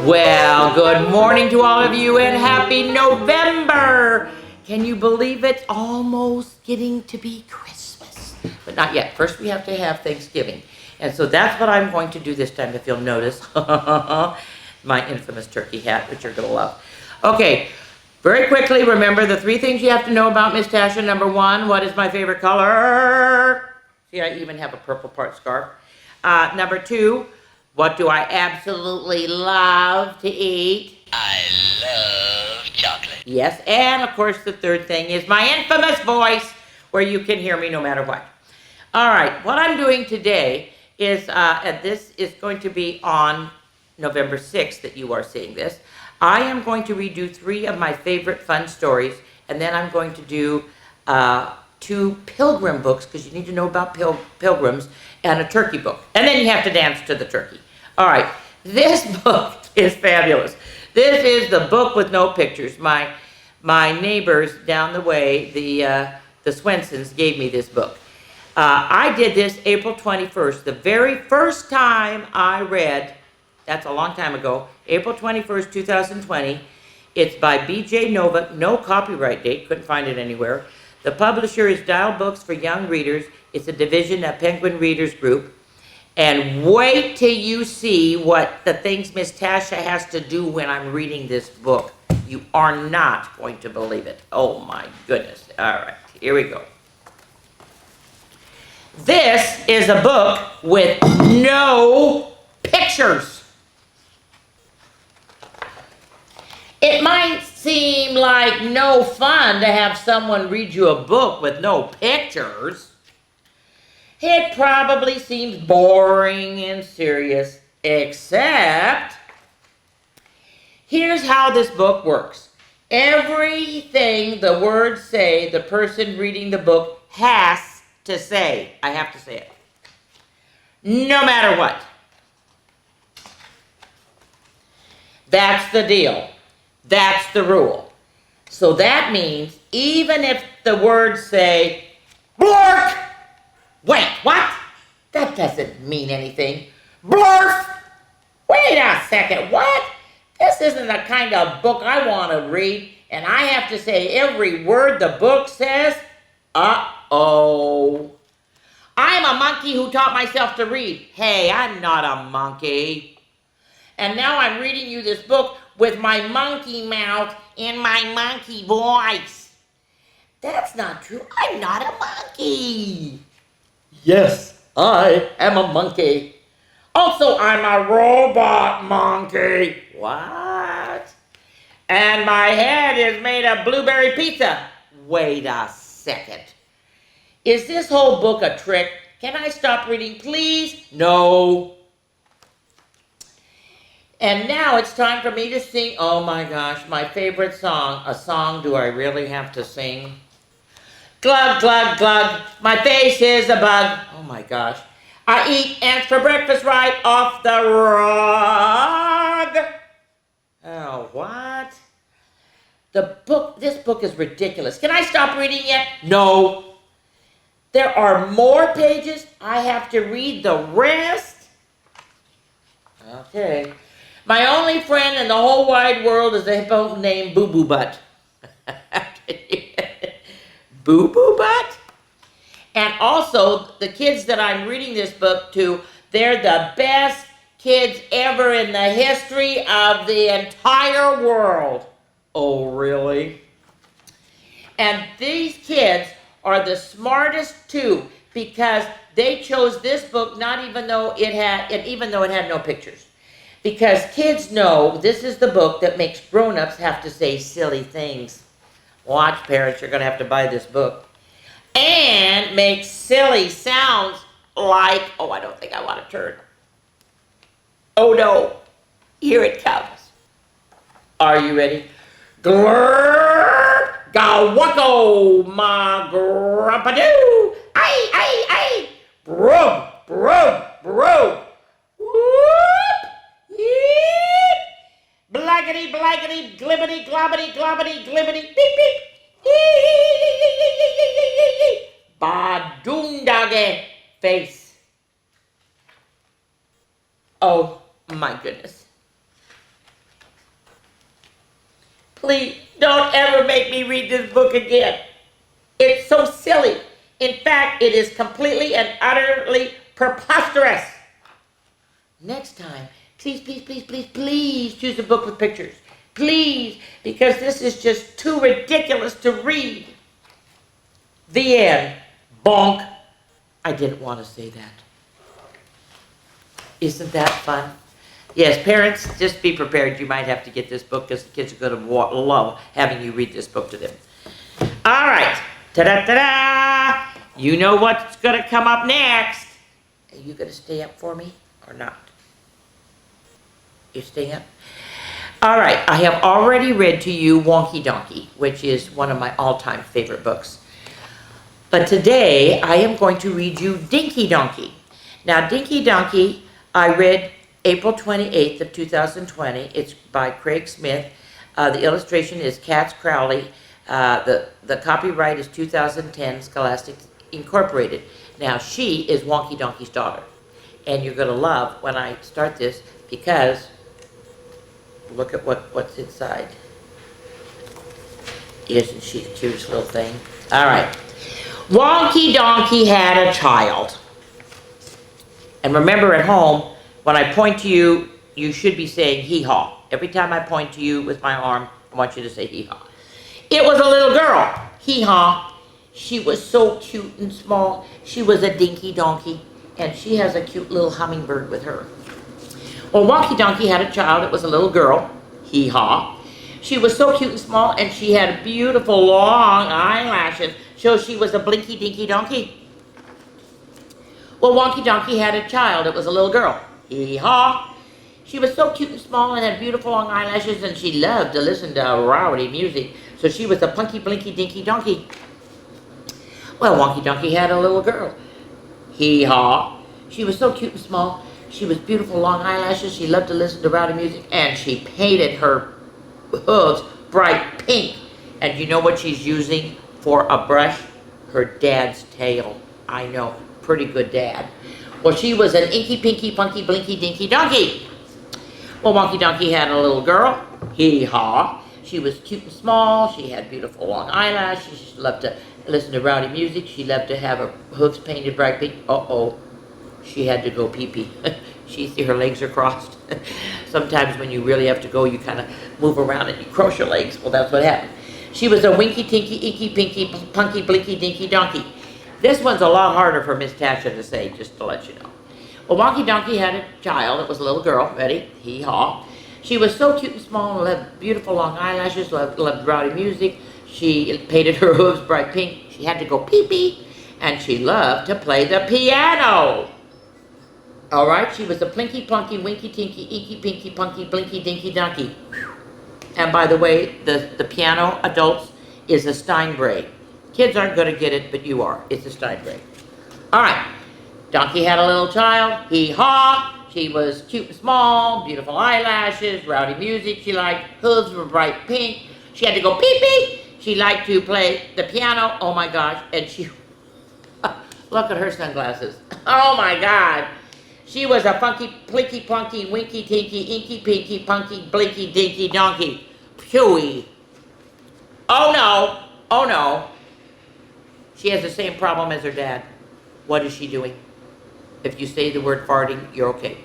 Well, good morning to all of you and happy November. Can you believe it's almost getting to be Christmas? But not yet. First we have to have Thanksgiving. And so that's what I'm going to do this time, if you'll notice. My infamous turkey hat, which you're going to love. Okay, very quickly, remember the 3 things you have to know about Miss Tasha. Number 1, what is my favorite color? See, I even have a purple part scarf. Number 2, what do I absolutely love to eat? I love chocolate. Yes, and of course the 3rd thing is my infamous voice, where you can hear me no matter what. All right, what I'm doing today is, and this is going to be on November 6th that you are seeing this. I am going to redo 3 of my favorite fun stories, and then I'm going to do 2 pilgrim books, because you need to know about pilgrims, and a turkey book. And then you have to dance to the turkey. All right, this book is fabulous. This is the book with no pictures. My neighbors down the way, the Swensons, gave me this book. I did this April 21st, the very first time I read, that's a long time ago, April 21st, 2020. It's by B.J. Novak, no copyright date, couldn't find it anywhere. The publisher is Dial Books for Young Readers. It's a division of Penguin Readers Group. And wait till you see what the things Miss Tasha has to do when I'm reading this book. You are not going to believe it. Oh my goodness. All right, here we go. This is a book with no pictures. It might seem like no fun to have someone read you a book with no pictures. It probably seems boring and serious, except here's how this book works. Everything the words say, the person reading the book has to say. I have to say it. No matter what. That's the deal. That's the rule. So that means even if the words say, Blork! Wait, what? That doesn't mean anything. Blurf! Wait a second, what? This isn't the kind of book I want to read, and I have to say every word the book says? Uh-oh. I'm a monkey who taught myself to read. Hey, I'm not a monkey. And now I'm reading you this book with my monkey mouth and my monkey voice. That's not true. I'm not a monkey. Yes, I am a monkey. Also, I'm a robot monkey. What? And my head is made of blueberry pizza. Wait a second. Is this whole book a trick? Can I stop reading, please? No. And now it's time for me to sing, oh my gosh, my favorite song. A song do I really have to sing? Glug, glug, glug, my face is a bug. Oh my gosh. I eat ants for breakfast right off the rug. Oh, what? This book is ridiculous. Can I stop reading yet? No. There are more pages. I have to read the rest. Okay. My only friend in the whole wide world is a hippo named Boo Boo Butt. Boo Boo Butt? And also, the kids that I'm reading this book to, they're the best kids ever in the history of the entire world. Oh, really? And these kids are the smartest too, because they chose this book even though it had no pictures. Because kids know this is the book that makes grown-ups have to say silly things. Watch, parents, you're going to have to buy this book. And make silly sounds like, oh, I don't think I want to turn. Oh, no. Here it comes. Are you ready? Glurp, gawacko, ma grumpadoo. Ay, ay, ay. Brub, brub, brub. Whoop, yeep. Blaggity, blaggity, glibbity, globbity, globbity, glibbity, beep, beep. Badoondage face. Oh my goodness. Please don't ever make me read this book again. It's so silly. In fact, it is completely and utterly preposterous. Next time, please, please, please, please, please choose a book with pictures. Please, because this is just too ridiculous to read. The end. Bonk. I didn't want to say that. Isn't that fun? Yes, parents, just be prepared. You might have to get this book because the kids are going to love having you read this book to them. All right. Ta-da-ta-da! You know what's going to come up next. Are you going to stay up for me or not? You staying up? All right. I have already read to you Wonky Donkey, which is one of my all-time favorite books. But today, I am going to read you Dinky Donkey. Now, Dinky Donkey, I read April 28th of 2020. It's by Craig Smith. The illustration is Katz Crowley. The copyright is 2010, Scholastic Incorporated. Now, she is Wonky Donkey's daughter. And you're going to love when I start this because look at what's inside. Isn't she the cutest little thing? All right. Wonky Donkey had a child. And remember at home, when I point to you, you should be saying hee-haw. Every time I point to you with my arm, I want you to say hee-haw. It was a little girl, hee-haw. She was so cute and small. She was a dinky donkey, and she has a cute little hummingbird with her. Well, Wonky Donkey had a child. It was a little girl, hee-haw. She was so cute and small, and she had beautiful long eyelashes, so she was a blinky dinky donkey. Well, Wonky Donkey had a child. It was a little girl, hee-haw. She was so cute and small and had beautiful long eyelashes, and she loved to listen to rowdy music, so she was a punky blinky dinky donkey. Well, Wonky Donkey had a little girl, hee-haw. She was so cute and small. She was beautiful long eyelashes. She loved to listen to rowdy music, and she painted her hooves bright pink. And you know what she's using for a brush? Her dad's tail. I know, pretty good dad. Well, she was an inky pinky punky blinky dinky donkey. Well, Wonky Donkey had a little girl, hee-haw. She was cute and small. She had beautiful long eyelashes. She loved to listen to rowdy music. She loved to have her hooves painted bright pink. Uh-oh, she had to go pee-pee. Her legs are crossed. Sometimes when you really have to go, you kind of move around and you cross your legs. Well, that's what happened. She was a winky, tinky, inky, pinky, punky, blinky, dinky donkey. This one's a lot harder for Miss Tasha to say, just to let you know. Well, Wonky Donkey had a child. It was a little girl. Ready? Hee-haw. She was so cute and small and loved beautiful long eyelashes, loved rowdy music. She painted her hooves bright pink. She had to go pee-pee. And she loved to play the piano. All right? She was a plinky, plunky, winky, tinky, inky, pinky, punky, blinky, dinky, donkey. And by the way, the piano, adults, is a Steinway. Kids aren't going to get it, but you are. It's a Steinway. All right. Donkey had a little child. Hee-haw. She was cute and small, beautiful eyelashes, rowdy music. She liked hooves were bright pink. She had to go pee-pee. She liked to play the piano. Oh, my gosh. And she... Look at her sunglasses. Oh, my God. She was a funky, plinky, plunky, winky, tinky, inky, pinky, punky, blinky, dinky, donkey. Phewy. Oh, no. Oh, no. She has the same problem as her dad. What is she doing? If you say the word farting, you're okay.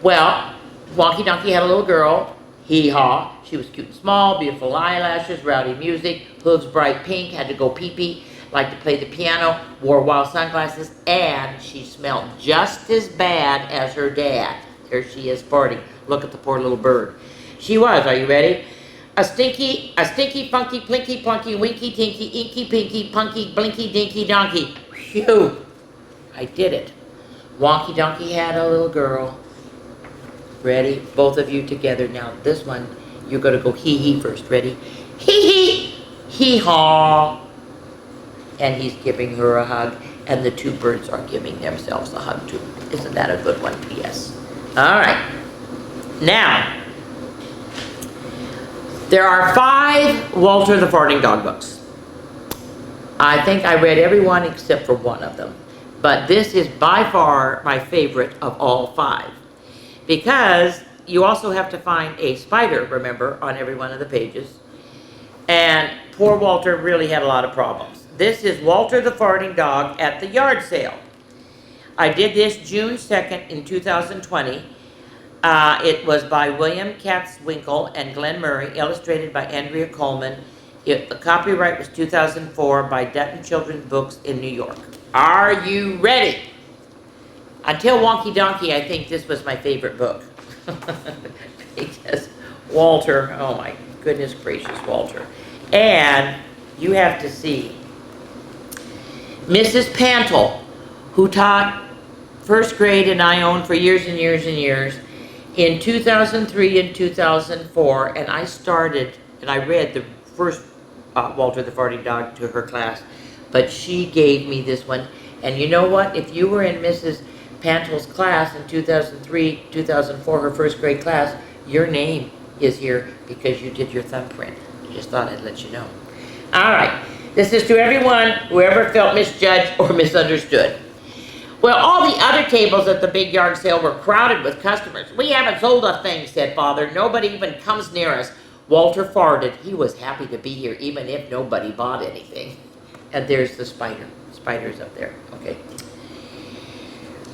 Well, Wonky Donkey had a little girl, hee-haw. She was cute and small, beautiful eyelashes, rowdy music, hooves bright pink, had to go pee-pee, liked to play the piano, wore wild sunglasses, and she smelled just as bad as her dad. Here she is farting. Look at the poor little bird. She was, are you ready? A stinky, funky, plinky, plunky, winky, tinky, inky, pinky, punky, blinky, dinky, donkey. Phew. I did it. Wonky Donkey had a little girl. Ready? Both of you together. Now, this one, you're going to go hee-hee first. Ready? Hee-hee! Hee-haw! And he's giving her a hug, and the two birds are giving themselves a hug, too. Isn't that a good one? Yes. All right. Now, there are 5 Walter the Farting Dog books. I think I read every one except for one of them. But this is by far my favorite of all 5. Because you also have to find a spider, remember, on every one of the pages. And poor Walter really had a lot of problems. This is Walter the Farting Dog at the yard sale. I did this June 2nd in 2020. It was by William Katzwinkle and Glenn Murray, illustrated by Andrea Coleman. The copyright was 2004 by Dutton Children's Books in New York. Are you ready? Until Wonky Donkey, I think this was my favorite book. Because Walter, oh my goodness gracious, Walter. And you have to see Mrs. Pantle, who taught first grade in Ione for years and years and years, in 2003 and 2004, and I started, and I read the first Walter the Farting Dog to her class, but she gave me this one. And you know what? If you were in Mrs. Pantle's class in 2003, 2004, her first grade class, your name is here because you did your thumbprint. I just thought I'd let you know. All right. This is to everyone who ever felt misjudged or misunderstood. Well, all the other tables at the big yard sale were crowded with customers. We haven't sold a thing, said Father. Nobody even comes near us. Walter farted. He was happy to be here, even if nobody bought anything. And there's the spider. Spider's up there. Okay.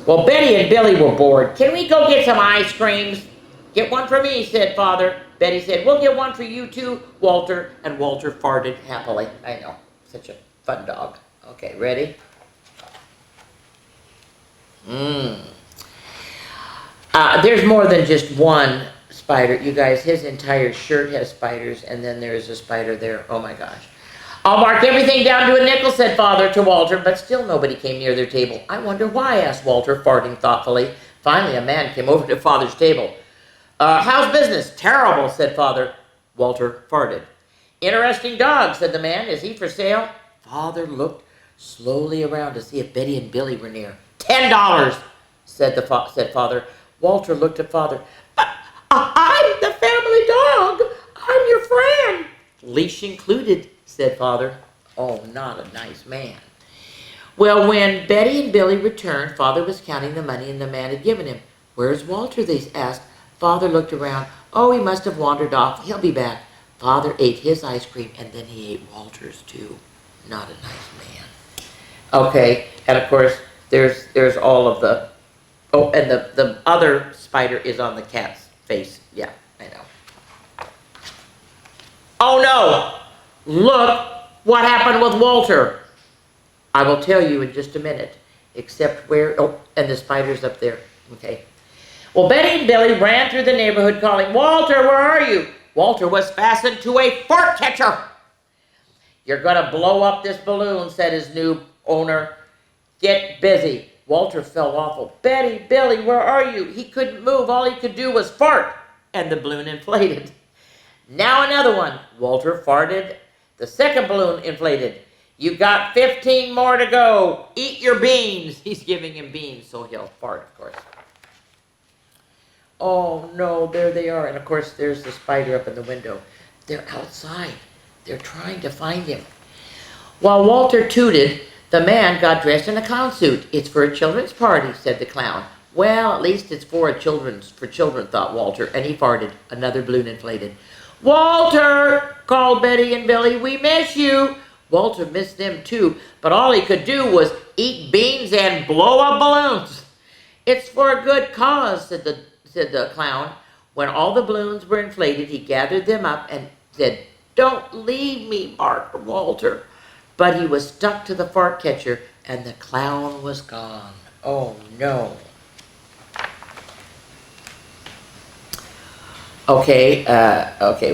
Well, Betty and Billy were bored. Can we go get some ice creams? Get one for me, said Father. Betty said, we'll get one for you too, Walter. And Walter farted happily. I know. Such a fun dog. Okay, ready? There's more than just one spider. You guys, his entire shirt has spiders, and then there's a spider there. Oh my gosh. I'll mark everything down to a nickel, said Father to Walter, but still nobody came near their table. I wonder why, asked Walter, farting thoughtfully. Finally, a man came over to Father's table. How's business? Terrible, said Father. Walter farted. Interesting dog, said the man. Is he for sale? Father looked slowly around to see if Betty and Billy were near. $10, said Father. Walter looked at Father. But I'm the family dog. I'm your friend. Leash included, said Father. Oh, not a nice man. Well, when Betty and Billy returned, Father was counting the money and the man had given him. Where's Walter, they asked. Father looked around. Oh, he must have wandered off. He'll be back. Father ate his ice cream, and then he ate Walter's too. Not a nice man. Okay, and of course, there's all of the... Oh, and the other spider is on the cat's face. Yeah, I know. Oh, no! Look what happened with Walter. I will tell you in just a minute, except where... Oh, and the spider's up there. Okay. Well, Betty and Billy ran through the neighborhood calling, Walter, where are you? Walter was fastened to a fart catcher. You're going to blow up this balloon, said his new owner. Get busy. Walter felt awful. Betty, Billy, where are you? He couldn't move. All he could do was fart. And the balloon inflated. Now another one. Walter farted. The second balloon inflated. You got 15 more to go. Eat your beans. He's giving him beans, so he'll fart, of course. Oh, no, there they are. And, of course, there's the spider up in the window. They're outside. They're trying to find him. While Walter tooted, the man got dressed in a clown suit. It's for a children's party, said the clown. Well, at least it's for children, thought Walter, and he farted. Another balloon inflated. Walter, called Betty and Billy, we miss you. Walter missed them too, but all he could do was eat beans and blow up balloons. It's for a good cause, said the clown. When all the balloons were inflated, he gathered them up and said, Don't leave me, barked Walter. But he was stuck to the fart catcher, and the clown was gone. Oh, no. Okay,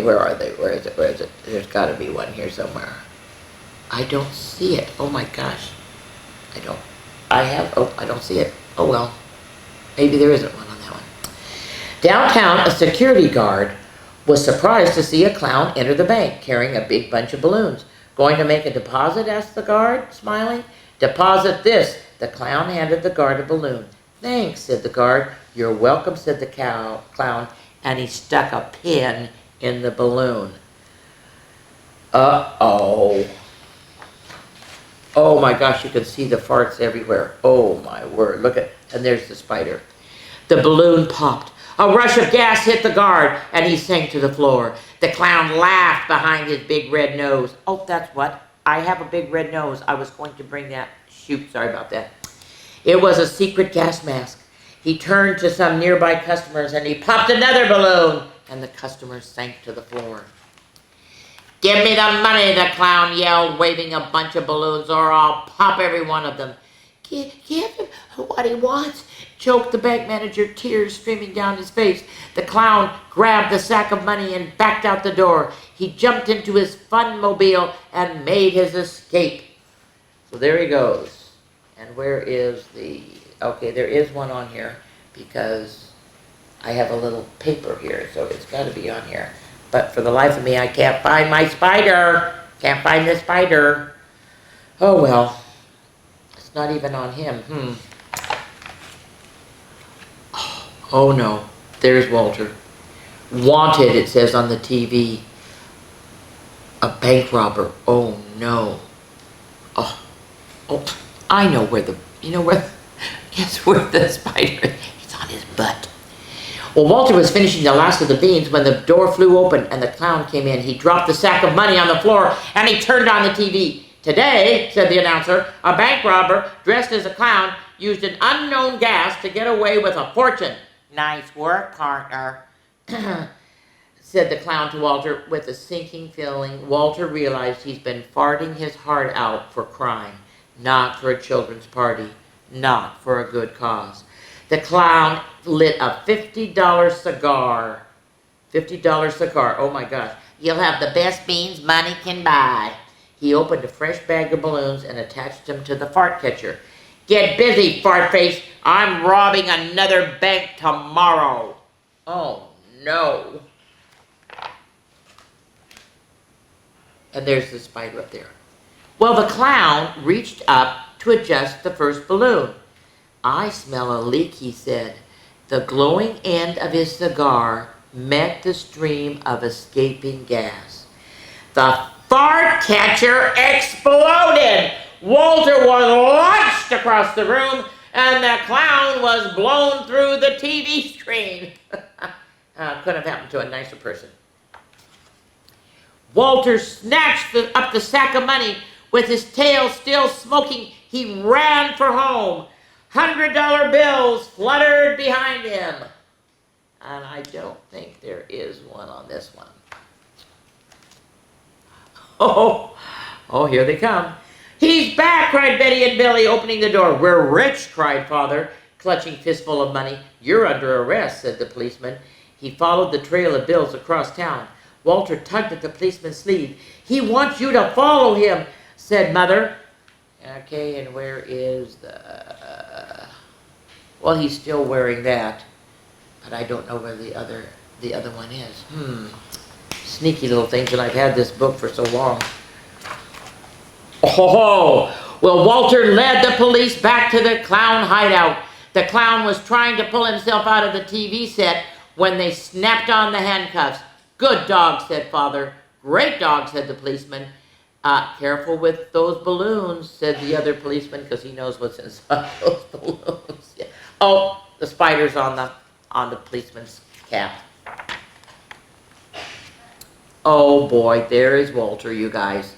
where are they? Where is it? There's got to be one here somewhere. I don't see it. Oh, my gosh. I don't see it. Oh, well. Maybe there isn't one on that one. Downtown, a security guard was surprised to see a clown enter the bank, carrying a big bunch of balloons. Going to make a deposit? Asked the guard, smiling. Deposit this. The clown handed the guard a balloon. Thanks, said the guard. You're welcome, said the clown, and he stuck a pin in the balloon. Uh-oh. Oh my gosh, you can see the farts everywhere. Oh my word, look at, and there's the spider. The balloon popped. A rush of gas hit the guard, and he sank to the floor. The clown laughed behind his big red nose. Oh, that's what. I have a big red nose. I was going to bring that. Shoot, sorry about that. It was a secret gas mask. He turned to some nearby customers, and he popped another balloon, and the customers sank to the floor. "Give me the money," the clown yelled, waving a bunch of balloons, "or I'll pop every one of them." Give him what he wants," choked the bank manager, tears streaming down his face. The clown grabbed the sack of money and backed out the door. He jumped into his fun-mobile and made his escape. So there he goes. And where is the... Okay, there is one on here because I have a little paper here, so it's got to be on here. But for the life of me, I can't find my spider. Can't find the spider. Oh, well. It's not even on him. Oh, no. There's Walter. Wanted, it says on the TV. A bank robber. Oh, no. Oh, I know where the... You know where... Guess where the spider is? It's on his butt. Well, Walter was finishing the last of the beans when the door flew open and the clown came in. He dropped the sack of money on the floor and he turned on the TV. "Today," said the announcer, "a bank robber dressed as a clown used an unknown gas to get away with a fortune." "Nice work, partner," said the clown to Walter with a sinking feeling. Walter realized he's been farting his heart out for crime, not for a children's party, not for a good cause. The clown lit a $50 cigar. $50 cigar, oh my gosh. "You'll have the best beans money can buy." He opened a fresh bag of balloons and attached them to the fart catcher. "Get busy, fart face. I'm robbing another bank tomorrow." Oh no. And there's the spider up there. Well, the clown reached up to adjust the first balloon. "I smell a leak," he said. The glowing end of his cigar met the stream of escaping gas. The fart catcher exploded. Walter was launched across the room, and the clown was blown through the TV screen. Couldn't have happened to a nicer person. Walter snatched up the sack of money. With his tail still smoking, he ran for home. $100 bills fluttered behind him. And I don't think there is one on this one. Oh, here they come. "He's back," cried Betty and Billy, opening the door. "We're rich," cried Father, clutching fistful of money. "You're under arrest," said the policeman. He followed the trail of bills across town. Walter tugged at the policeman's sleeve. "He wants you to follow him," said Mother. Okay, and where is the... Well, he's still wearing that, but I don't know where the other one is. Sneaky little things, and I've had this book for so long. Oh, well, Walter led the police back to the clown hideout. The clown was trying to pull himself out of the TV set when they snapped on the handcuffs. "Good dog," said Father. "Great dog," said the policeman. Careful with those balloons," said the other policeman, because he knows what's inside those balloons. Yeah. Oh, the spider's on the policeman's cap. Oh boy, there is Walter, you guys.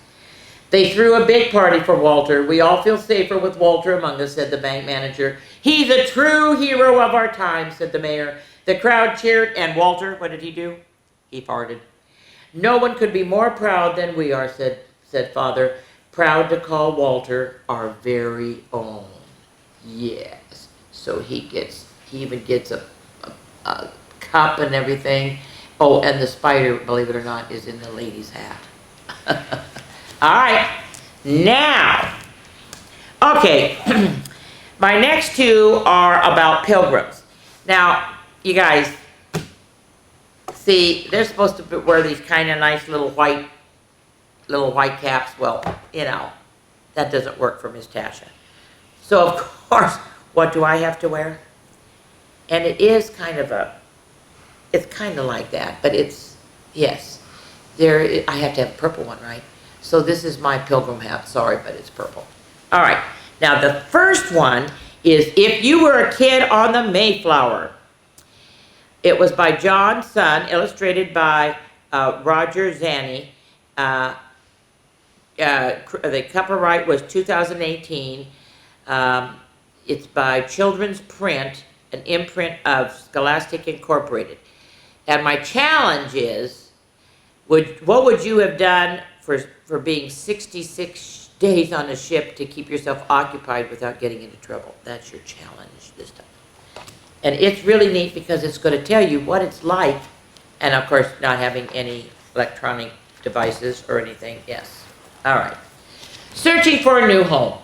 They threw a big party for Walter. "We all feel safer with Walter among us," said the bank manager. "He's a true hero of our time," said the mayor. The crowd cheered, and Walter, what did he do? He farted. "No one could be more proud than we are," said Father. "Proud to call Walter our very own." Yes. So he even gets a cup and everything. Oh, and the spider, believe it or not, is in the lady's hat. All right. Now, okay. My next two are about pilgrims. Now, you guys, see, they're supposed to wear these kind of nice little white caps. Well, you know, that doesn't work for Miss Tasha. So, of course, what do I have to wear? And it is kind of it's kind of like that, but it's, yes, I have to have a purple one, right? So this is my pilgrim hat. Sorry, but it's purple. All right. Now, the first one is, if you were a kid on the Mayflower. It was by John Sun, illustrated by Roger Zanni. The copyright was 2018. It's by Children's Print, an imprint of Scholastic Incorporated. And my challenge is, what would you have done for being 66 days on a ship to keep yourself occupied without getting into trouble? That's your challenge this time. And it's really neat because it's going to tell you what it's like, and of course not having any electronic devices or anything. Yes. All right. Searching for a new home.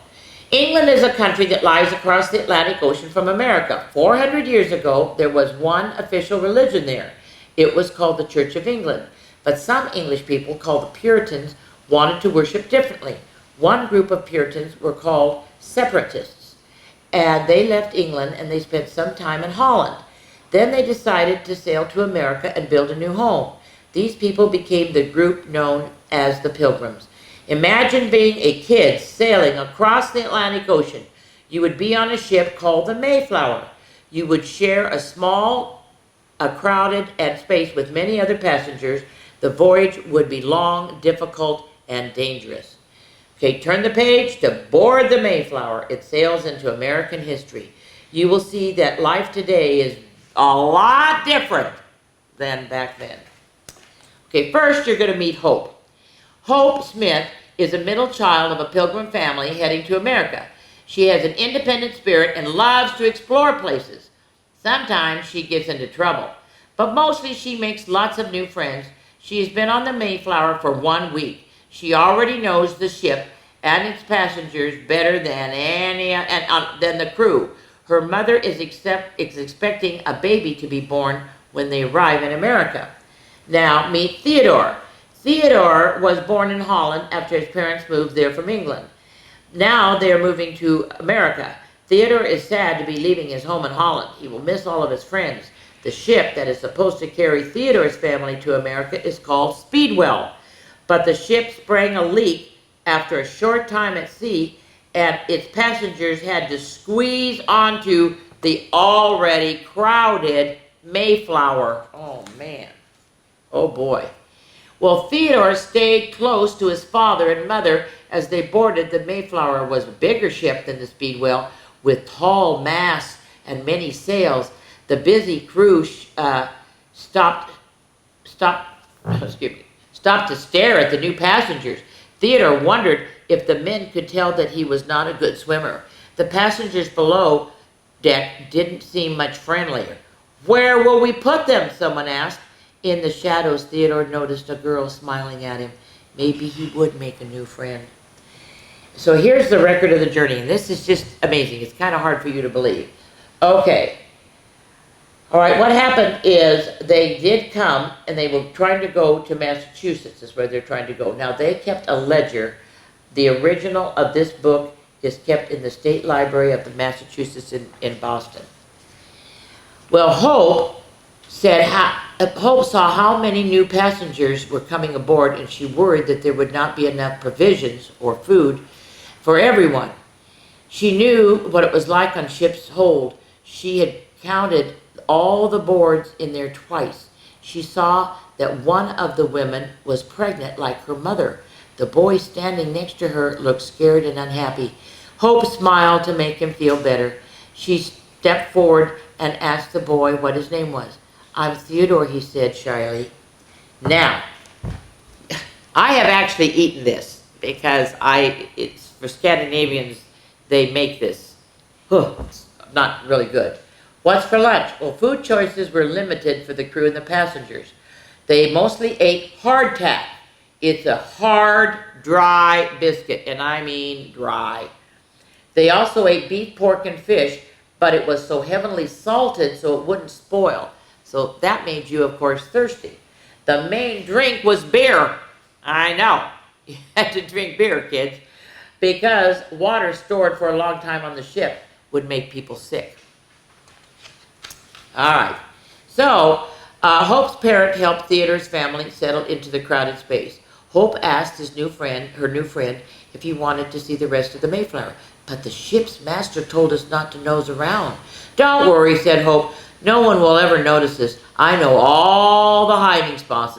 England is a country that lies across the Atlantic Ocean from America. 400 years ago, there was one official religion there. It was called the Church of England. But some English people, called the Puritans, wanted to worship differently. One group of Puritans were called separatists. And they left England and they spent some time in Holland. Then they decided to sail to America and build a new home. These people became the group known as the Pilgrims. Imagine being a kid sailing across the Atlantic Ocean. You would be on a ship called the Mayflower. You would share a crowded and space with many other passengers. The voyage would be long, difficult, and dangerous. Okay, turn the page to Board the Mayflower. It sails into American history. You will see that life today is a lot different than back then. Okay, first you're going to meet Hope. Hope Smith is a middle child of a Pilgrim family heading to America. She has an independent spirit and loves to explore places. Sometimes she gets into trouble, but mostly she makes lots of new friends. She has been on the Mayflower for 1 week. She already knows the ship and its passengers better than than the crew. Her mother is expecting a baby to be born when they arrive in America. Now meet Theodore. Theodore was born in Holland after his parents moved there from England. Now they are moving to America. Theodore is sad to be leaving his home in Holland. He will miss all of his friends. The ship that is supposed to carry Theodore's family to America is called Speedwell. But the ship sprang a leak after a short time at sea, and its passengers had to squeeze onto the already crowded Mayflower. Oh, man. Oh, boy. Well, Theodore stayed close to his father and mother as they boarded. The Mayflower was a bigger ship than the Speedwell, with tall masts and many sails. The busy crew stopped to stare at the new passengers. Theodore wondered if the men could tell that he was not a good swimmer. The passengers below deck didn't seem much friendlier. "Where will we put them?" someone asked. In the shadows, Theodore noticed a girl smiling at him. Maybe he would make a new friend. So here's the record of the journey, and this is just amazing. It's kind of hard for you to believe. Okay. All right, what happened is they did come, and they were trying to go to Massachusetts, is where they're trying to go. Now, they kept a ledger. The original of this book is kept in the State Library of the Massachusetts in Boston. Well, Hope saw how many new passengers were coming aboard, and she worried that there would not be enough provisions or food for everyone. She knew what it was like on ship's hold. She had counted all the boards in there twice. She saw that one of the women was pregnant like her mother. The boy standing next to her looked scared and unhappy. Hope smiled to make him feel better. She stepped forward and asked the boy what his name was. "I'm Theodore," he said shyly. Now, I have actually eaten this because it's for Scandinavians, they make this. It's not really good. What's for lunch? Well, food choices were limited for the crew and the passengers. They mostly ate hardtack. It's a hard, dry biscuit, and I mean dry. They also ate beef, pork, and fish, but it was so heavily salted so it wouldn't spoil. So that made you, of course, thirsty. The main drink was beer. I know. You had to drink beer, kids, because water stored for a long time on the ship would make people sick. All right. So Hope's parent helped Theodore's family settle into the crowded space. Hope asked her new friend, if he wanted to see the rest of the Mayflower. But the ship's master told us not to nose around. "Don't worry," said Hope. No one will ever notice this. I know all the hiding spots.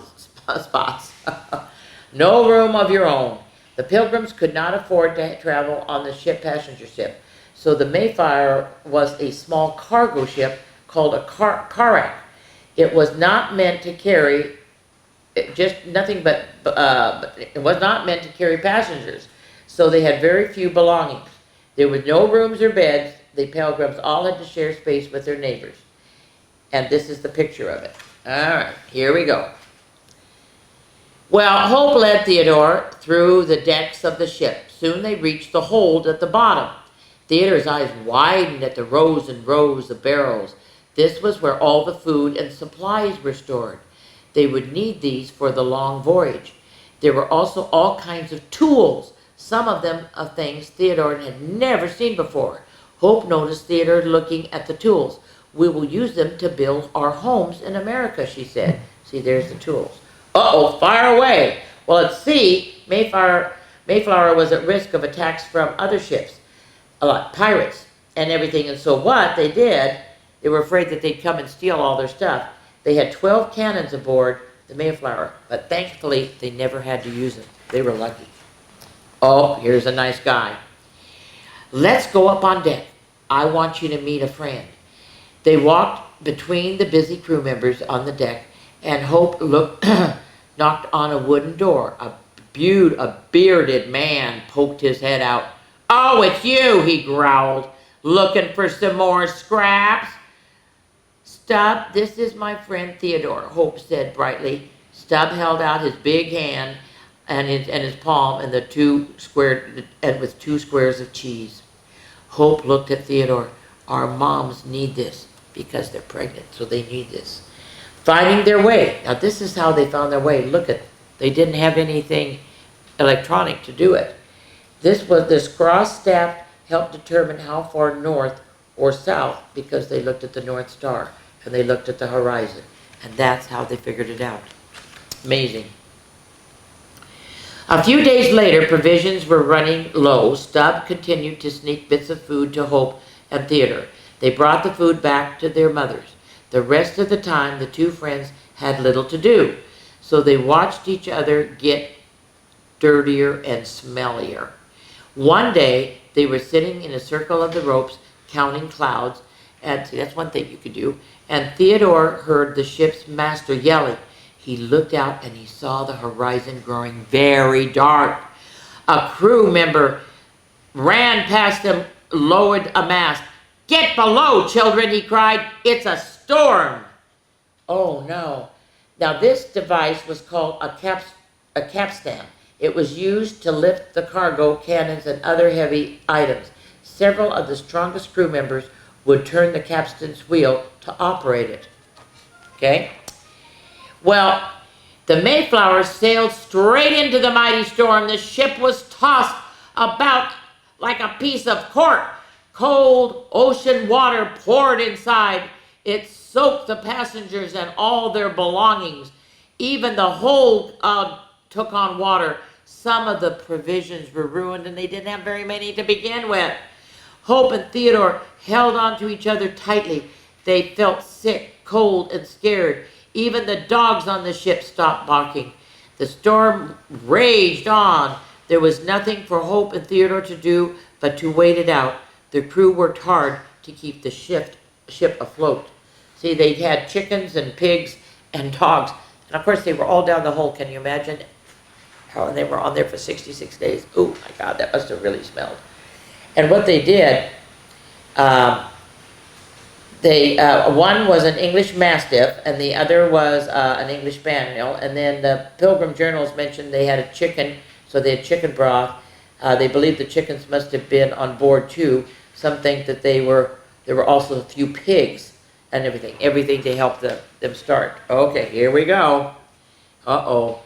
No room of your own. The Pilgrims could not afford to travel on the passenger ship, so the Mayflower was a small cargo ship called a carrack. It was not meant to carry it was not meant to carry passengers, so they had very few belongings. There was no rooms or beds. The Pilgrims all had to share space with their neighbors. And this is the picture of it. All right, here we go. Well, Hope led Theodore through the decks of the ship. Soon they reached the hold at the bottom. Theodore's eyes widened at the rows and rows of barrels. This was where all the food and supplies were stored. They would need these for the long voyage. There were also all kinds of tools, some of them of things Theodore had never seen before. Hope noticed Theodore looking at the tools. We will use them to build our homes in America, she said. See, there's the tools. Uh-oh, fire away. Well, at sea, Mayflower was at risk of attacks from other ships, a lot pirates and everything. And so what they did, they were afraid that they'd come and steal all their stuff. They had 12 cannons aboard the Mayflower, but thankfully they never had to use them. They were lucky. Oh, here's a nice guy. Let's go up on deck. I want you to meet a friend. They walked between the busy crew members on the deck, and Hope knocked on a wooden door. A bearded man poked his head out. "Oh, it's you," he growled. "Looking for some more scraps?" "Stubb, this is my friend Theodore," Hope said brightly. Stubb held out his big hand and his palm and with 2 squares of cheese. Hope looked at Theodore. "Our moms need this because they're pregnant, so they need this." Finding their way. Now this is how they found their way. Look at, they didn't have anything electronic to do it. This cross staff helped determine how far north or south because they looked at the North Star and they looked at the horizon. And that's how they figured it out. Amazing. A few days later, provisions were running low. Stubb continued to sneak bits of food to Hope and Theodore. They brought the food back to their mothers. The rest of the time, the two friends had little to do, so they watched each other get dirtier and smellier. One day, they were sitting in a circle of the ropes, counting clouds, and see, that's one thing you could do, and Theodore heard the ship's master yelling. He looked out and he saw the horizon growing very dark. A crew member ran past him, lowered a mast. "Get below, children," he cried. "It's a storm." Oh no. Now this device was called a capstan. It was used to lift the cargo, cannons, and other heavy items. Several of the strongest crew members would turn the capstan's wheel to operate it. Okay? Well, the Mayflower sailed straight into the mighty storm. The ship was tossed about like a piece of cork. Cold ocean water poured inside. It soaked the passengers and all their belongings. Even the hold took on water. Some of the provisions were ruined and they didn't have very many to begin with. Hope and Theodore held on to each other tightly. They felt sick, cold, and scared. Even the dogs on the ship stopped barking. The storm raged on. There was nothing for Hope and Theodore to do but to wait it out. The crew worked hard to keep the ship afloat. See, they had chickens and pigs and dogs. And of course, they were all down the hole. Can you imagine how they were on there for 66 days? Oh my God, that must have really smelled. And what they did, one was an English Mastiff and the other was an English Spaniel. And then the Pilgrim Journals mentioned they had a chicken, so they had chicken broth. They believe the chickens must have been on board too. Some think that there were also a few pigs and everything to help them start. Okay, here we go. Uh-oh.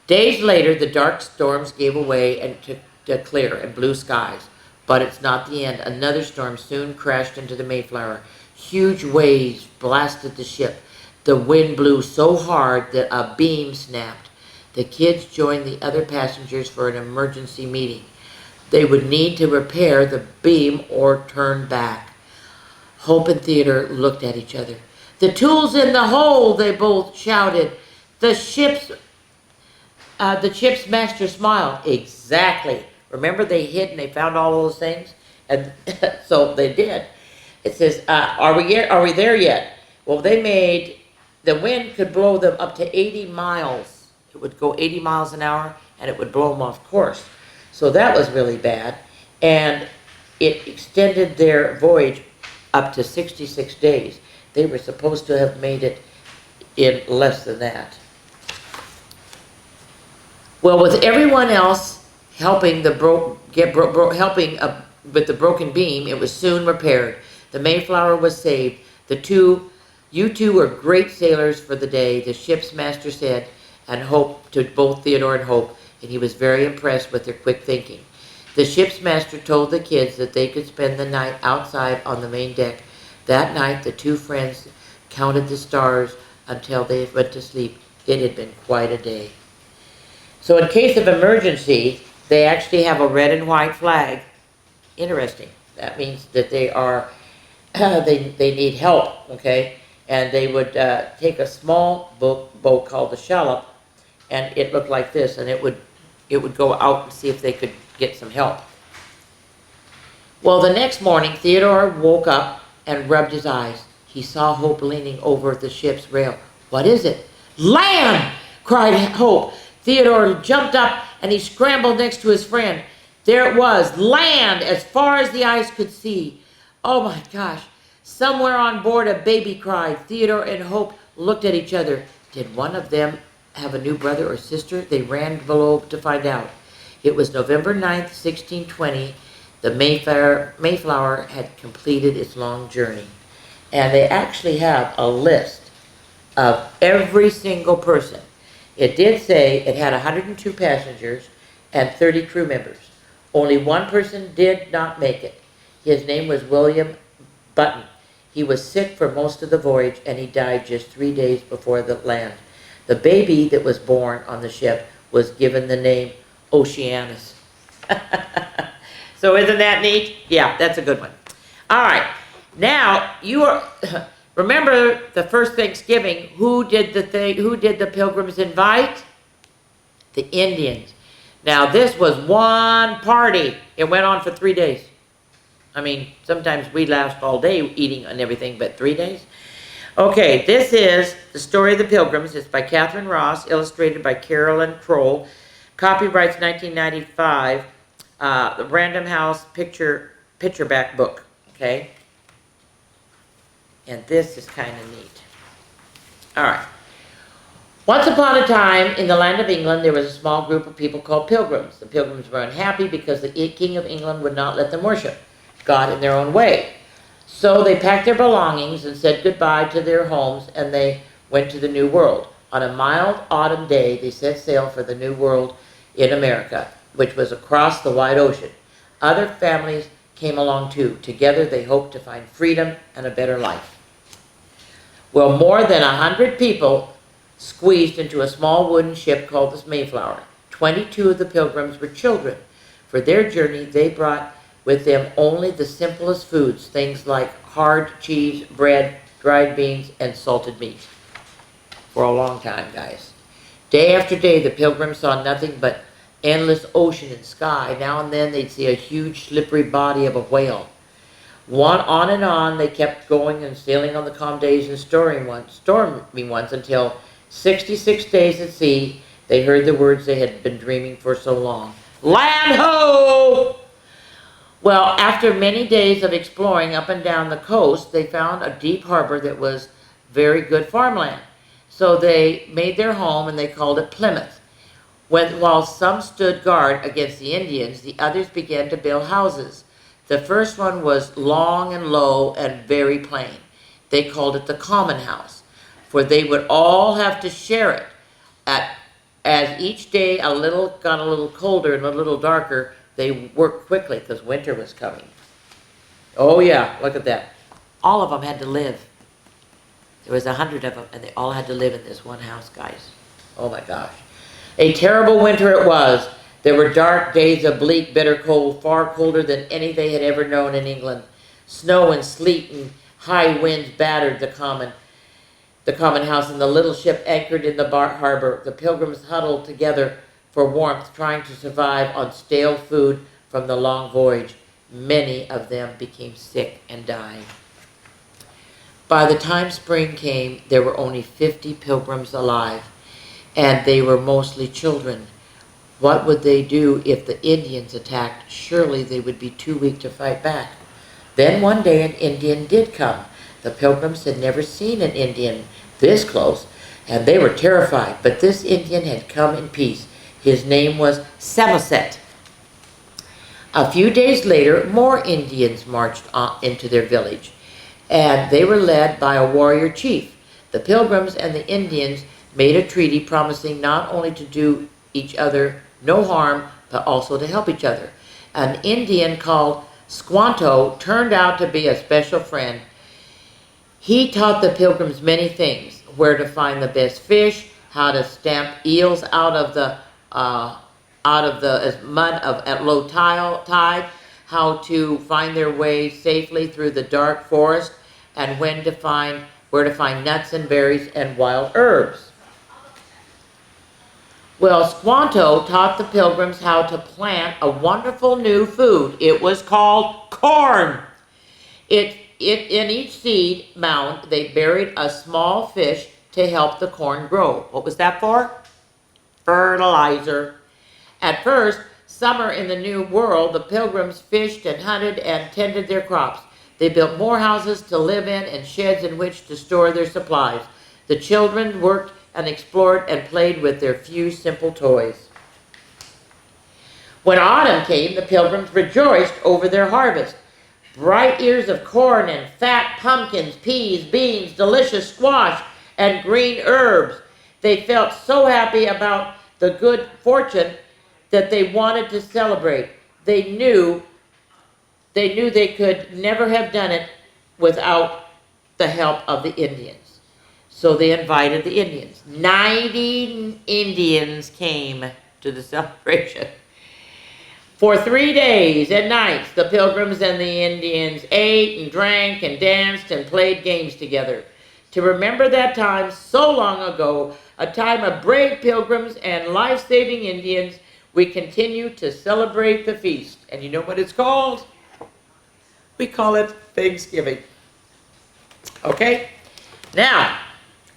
Days later, the dark storms gave way and to clear and blue skies. But it's not the end. Another storm soon crashed into the Mayflower. Huge waves blasted the ship. The wind blew so hard that a beam snapped. The kids joined the other passengers for an emergency meeting. They would need to repair the beam or turn back. Hope and Theodore looked at each other. "The tool's in the hole," they both shouted. The ship's master smiled. Exactly. Remember they hid and they found all those things? And so they did. It says, are we there yet? Well, the wind could blow them up to 80 miles. It would go 80 miles an hour and it would blow them off course. So that was really bad. And it extended their voyage up to 66 days. They were supposed to have made it in less than that. Well, with everyone else helping with the broken beam, it was soon repaired. The Mayflower was saved. You two were great sailors for the day," the ship's master said, and Hope to both Theodore and Hope, and he was very impressed with their quick thinking. The ship's master told the kids that they could spend the night outside on the main deck. That night, the two friends counted the stars until they went to sleep. It had been quite a day. So in case of emergency, they actually have a red and white flag. Interesting. That means that they are, they need help, okay? And they would take a small boat called the shallop, and it looked like this, and it would go out and see if they could get some help. Well, the next morning, Theodore woke up and rubbed his eyes. He saw Hope leaning over the ship's rail. "What is it?" "Land!" cried Hope. Theodore jumped up and he scrambled next to his friend. There it was, land as far as the eyes could see. "Oh my gosh." Somewhere on board a baby cried. Theodore and Hope looked at each other. Did one of them have a new brother or sister? They ran below to find out. It was November 9th, 1620. The Mayflower had completed its long journey. And they actually have a list of every single person. It did say it had 102 passengers and 30 crew members. Only one person did not make it. His name was William Button. He was sick for most of the voyage and he died just 3 days before the land. The baby that was born on the ship was given the name Oceanus. So isn't that neat? Yeah, that's a good one. All right, now remember the first Thanksgiving, who did the Pilgrims invite? The Indians. Now this was one party. It went on for 3 days. I mean, sometimes we last all day eating and everything, but 3 days? Okay, this is The Story of the Pilgrims. It's by Catherine Ross, illustrated by Carolyn Kroll. Copyrights 1995, the Random House pictureback book, okay? And this is kind of neat. All right. Once upon a time, in the land of England, there was a small group of people called pilgrims. The pilgrims were unhappy because the King of England would not let them worship God in their own way. So they packed their belongings and said goodbye to their homes, and they went to the New World. On a mild autumn day, they set sail for the New World in America, which was across the wide ocean. Other families came along too. Together they hoped to find freedom and a better life. Well, more than 100 people squeezed into a small wooden ship called the Mayflower. 22 of the pilgrims were children. For their journey, they brought with them only the simplest foods, things like hard cheese, bread, dried beans, and salted meat. For a long time, guys. Day after day, the pilgrims saw nothing but endless ocean and sky. Now and then, they'd see a huge, slippery body of a whale. On and on, they kept going and sailing on the calm days and stormy ones until 66 days at sea, they heard the words they had been dreaming for so long. Land ho! Well, after many days of exploring up and down the coast, they found a deep harbor that was very good farmland. So they made their home and they called it Plymouth. While some stood guard against the Indians, the others began to build houses. The first one was long and low and very plain. They called it the common house, for they would all have to share it. As each day got a little colder and a little darker, they worked quickly because winter was coming. Oh yeah, look at that. All of them had to live. There was 100 of them, and they all had to live in this one house, guys. Oh my gosh. A terrible winter it was. There were dark days of bleak, bitter cold, far colder than any they had ever known in England. Snow and sleet and High winds battered the common house, and the little ship anchored in the harbor. The pilgrims huddled together for warmth, trying to survive on stale food from the long voyage. Many of them became sick and died. By the time spring came, there were only 50 pilgrims alive, and they were mostly children. What would they do if the Indians attacked? Surely they would be too weak to fight back. Then one day an Indian did come. The pilgrims had never seen an Indian this close, and they were terrified. But this Indian had come in peace. His name was Samoset. A few days later, more Indians marched into their village, and they were led by a warrior chief. The pilgrims and the Indians made a treaty promising not only to do each other no harm, but also to help each other. An Indian called Squanto turned out to be a special friend. He taught the pilgrims many things: where to find the best fish, how to stamp eels out of the mud at low tide, how to find their way safely through the dark forest, and where to find nuts and berries and wild herbs. Well, Squanto taught the pilgrims how to plant a wonderful new food. It was called corn. In each seed mound, they buried a small fish to help the corn grow. What was that for? Fertilizer. At first, summer in the New World, the pilgrims fished and hunted and tended their crops. They built more houses to live in and sheds in which to store their supplies. The children worked and explored and played with their few simple toys. When autumn came, the pilgrims rejoiced over their harvest. Bright ears of corn and fat pumpkins, peas, beans, delicious squash, and green herbs. They felt so happy about the good fortune that they wanted to celebrate. They knew they could never have done it without the help of the Indians. So they invited the Indians. 90 Indians came to the celebration. For 3 days and nights, the pilgrims and the Indians ate and drank and danced and played games together. To remember that time so long ago, a time of brave pilgrims and life-saving Indians, we continue to celebrate the feast. And you know what it's called? We call it Thanksgiving. Okay? Now,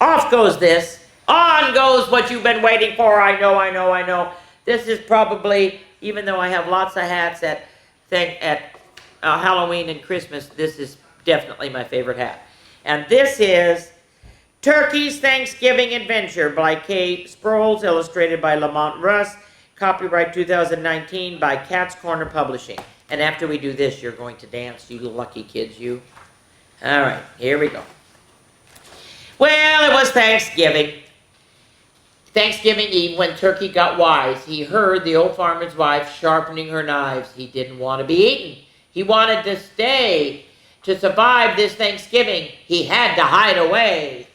off goes this. On goes what you've been waiting for. I know. This is probably, even though I have lots of hats at Halloween and Christmas, this is definitely my favorite hat. And this is Turkey's Thanksgiving Adventure by Kay Sproles, illustrated by Lamont Russ, copyright 2019 by Cat's Corner Publishing. And after we do this, you're going to dance, you lucky kids, you. All right, here we go. Well, it was Thanksgiving Eve, when Turkey got wise. He heard the old farmer's wife sharpening her knives. He didn't want to be eaten. He wanted to stay. To survive this Thanksgiving, he had to hide away.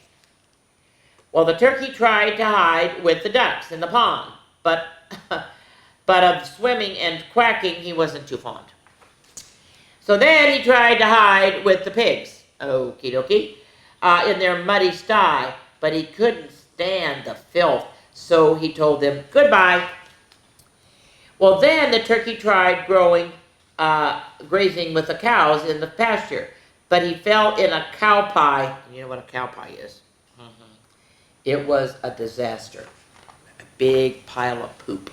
Well, the turkey tried to hide with the ducks in the pond, but of swimming and quacking, he wasn't too fond. So then he tried to hide with the pigs, okie dokie, in their muddy sty, but he couldn't stand the filth, so he told them goodbye. Well, then the turkey tried grazing with the cows in the pasture, but he fell in a cow pie. You know what a cow pie is? Mm-hmm. It was a disaster, a big pile of poop.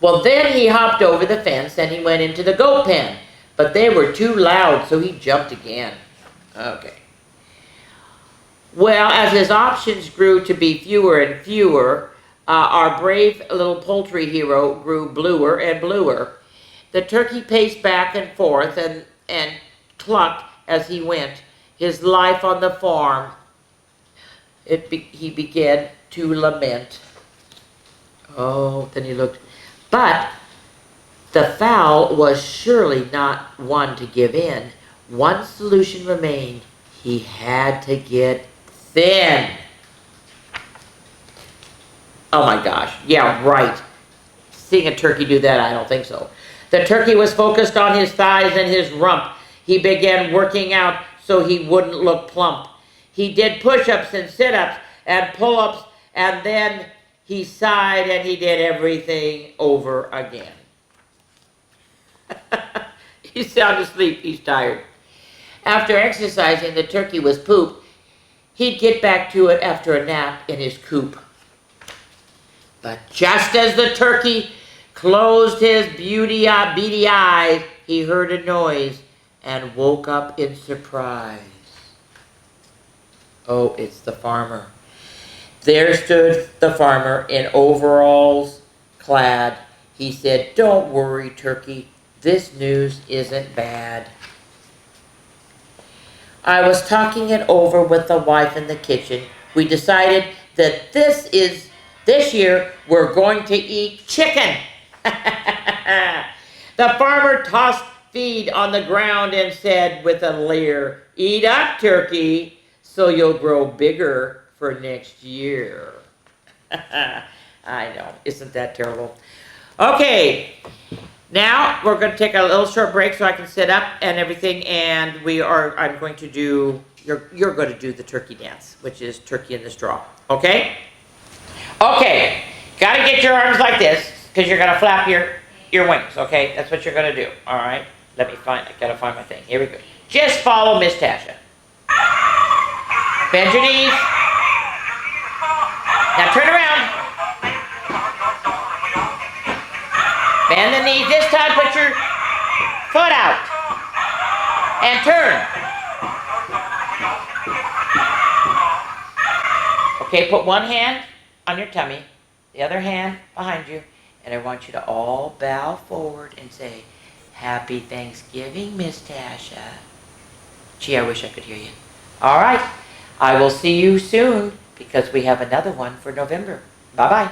Well, then he hopped over the fence and he went into the goat pen, but they were too loud, so he jumped again. Okay. Well, as his options grew to be fewer and fewer, our brave little poultry hero grew bluer and bluer. The turkey paced back and forth and clucked as he went. His life on the farm, he began to lament. Oh, then he looked. But the fowl was surely not one to give in. One solution remained. He had to get thin. Oh my gosh. Yeah, right. Seeing a turkey do that, I don't think so. The turkey was focused on his thighs and his rump. He began working out so he wouldn't look plump. He did push-ups and sit-ups and pull-ups, and then he sighed and he did everything over again. He's sound asleep, he's tired. After exercising, the turkey was pooped. He'd get back to it after a nap in his coop. But just as the turkey closed his beady eyes, he heard a noise and woke up in surprise. Oh, it's the farmer. There stood the farmer in overalls clad. He said, "Don't worry, turkey. This news isn't bad. I was talking it over with the wife in the kitchen. We decided that this year we're going to eat chicken." The farmer tossed feed on the ground and said with a leer, "Eat up, turkey, so you'll grow bigger for next year." I know, isn't that terrible? Okay, now we're going to take a little short break so I can sit up and everything, and I'm going to do, you're going to do the turkey dance, which is turkey in the straw, okay? Okay, got to get your arms like this, because you're going to flap your wings, okay? That's what you're going to do, all right? Let me I got to find my thing. Here we go. Just follow Miss Tasha. Bend your knees. Now turn around. Bend the knees. This time put your foot out. And turn. Okay, put one hand on your tummy, the other hand behind you, and I want you to all bow forward and say, "Happy Thanksgiving, Miss Tasha." Gee, I wish I could hear you. All right. I will see you soon because we have another one for November. Bye-bye.